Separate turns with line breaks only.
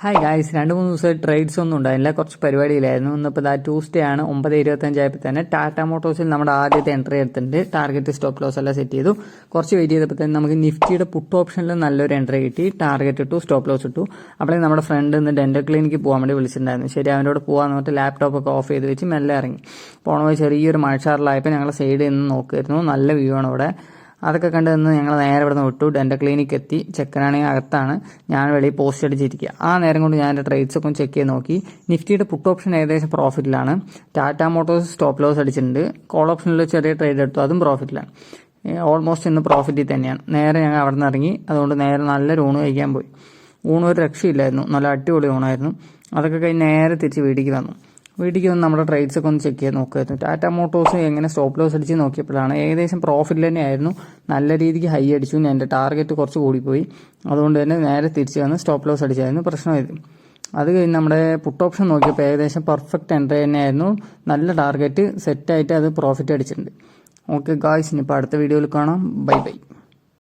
Hi guys, 2-3 ദിവസമായി trades ഒന്നും ഉണ്ടായില്ല. കുറച്ച് പരിപാടിയിലായിരുന്നു. ഇന്നിപ്പോൾ ട്യൂസ്ഡേ ആണ്. 9:25 ആയപ്പോൾ തന്നെ ടാറ്റ മോട്ടോഴ്സിൽ നമ്മുടെ ആദ്യത്തെ എൻട്രി എടുത്തിട്ടുണ്ട്. ടാർഗറ്റ് സ്റ്റോപ്പ് ലോസ് എല്ലാം സെറ്റ് ചെയ്തു. കുറച്ച് വെയിറ്റ് ചെയ്തപ്പോൾ തന്നെ നമുക്ക് നിഫ്റ്റിയുടെ പുട്ട് ഓപ്ഷനിൽ നല്ലൊരു എൻട്രി കിട്ടി. ടാർഗറ്റ് ഇട്ടു, സ്റ്റോപ്പ് ലോസ് ഇട്ടു. അപ്പോഴേ നമ്മുടെ ഫ്രണ്ട് ഇന്ന് ഡെന്റൽ ക്ലിനിക്ക് പോകാൻ വേണ്ടി വിളിച്ചിട്ടുണ്ടായിരുന്നു. ശരി, അവനോട് പോകാമെന്ന് പറഞ്ഞിട്ട് ലാപ്ടോപ്പൊക്കെ ഓഫ് ചെയ്ത് വെച്ച് മെല്ലെ ഇറങ്ങി. പോണ വഴി ചെറിയൊരു മഴച്ചാറിലായപ്പോൾ ഞങ്ങൾ സൈഡിൽ നിന്ന് നോക്കുമായിരുന്നു. നല്ല വ്യൂ ആണ് ഇവിടെ. അതൊക്കെ കണ്ട് നിന്ന് ഞങ്ങൾ നേരെ ഇവിടെ നിന്ന് വിട്ടു. ഡെന്റൽ ക്ലിനിക്ക് എത്തി. ചെക്കനാണെങ്കിൽ അകത്താണ്, ഞാൻ വെളിയിൽ പോസ്റ്റ് അടിച്ചിരിക്കുക. ആ നേരം കൊണ്ട് ഞാൻ എൻ്റെ ട്രേഡ്സ് ഒക്കെ ചെക്ക് ചെയ്ത് നോക്കി. നിഫ്റ്റിയുടെ പുട്ട് ഓപ്ഷൻ ഏകദേശം പ്രോഫിറ്റിലാണ്. ടാറ്റ മോട്ടോഴ്സ് സ്റ്റോപ്പ് ലോസ് അടിച്ചിട്ടുണ്ട്. കോൾ ഓപ്ഷനിൽ ചെറിയ ട്രേഡ് എടുത്തു, അതും പ്രോഫിറ്റിലാണ്. ഓൾമോസ്റ്റ് ഇന്ന് പ്രോഫിറ്റിൽ തന്നെയാണ്. നേരെ ഞങ്ങൾ അവിടെ നിന്ന് ഇറങ്ങി. അതുകൊണ്ട് നേരെ നല്ലൊരു ഊണ് കഴിക്കാൻ പോയി. ഊണ് ഒരു രക്ഷയില്ലായിരുന്നു, നല്ല അടിപൊളി ഊണായിരുന്നു. അതൊക്കെ കഴിഞ്ഞ് നേരെ തിരിച്ച് വീട്ടിലേക്ക് വന്നു. വീട്ടിലേക്ക് വന്ന് നമ്മുടെ ട്രേഡ്സ് ഒക്കെ ഒന്ന് ചെക്ക് ചെയ്ത് നോക്കുമായിരുന്നു. ടാറ്റ മോട്ടോഴ്സ് എങ്ങനെ സ്റ്റോപ്പ് ലോസ് അടിച്ച് നോക്കിയപ്പോഴാണ് ഏകദേശം പ്രോഫിറ്റിൽ തന്നെയായിരുന്നു. നല്ല രീതിക്ക് ഹൈ അടിച്ചു. എൻ്റെ ടാർഗറ്റ് കുറച്ച് കൂടിപ്പോയി. അതുകൊണ്ട് തന്നെ നേരെ തിരിച്ച് വന്ന് സ്റ്റോപ്പ് ലോസ് അടിച്ചായിരുന്നു പ്രശ്നമായിരുന്നു. അത് കഴിഞ്ഞ് നമ്മുടെ പുട്ട് ഓപ്ഷൻ നോക്കിയപ്പോൾ ഏകദേശം പെർഫെക്റ്റ് എൻട്രി തന്നെയായിരുന്നു. നല്ല ടാർഗറ്റ് സെറ്റായിട്ട് അത് പ്രോഫിറ്റ് അടിച്ചിട്ടുണ്ട്. ഓക്കെ ഗായ്സ്, ഇനിയിപ്പോൾ അടുത്ത വീഡിയോയിൽ കാണാം. Bye bye.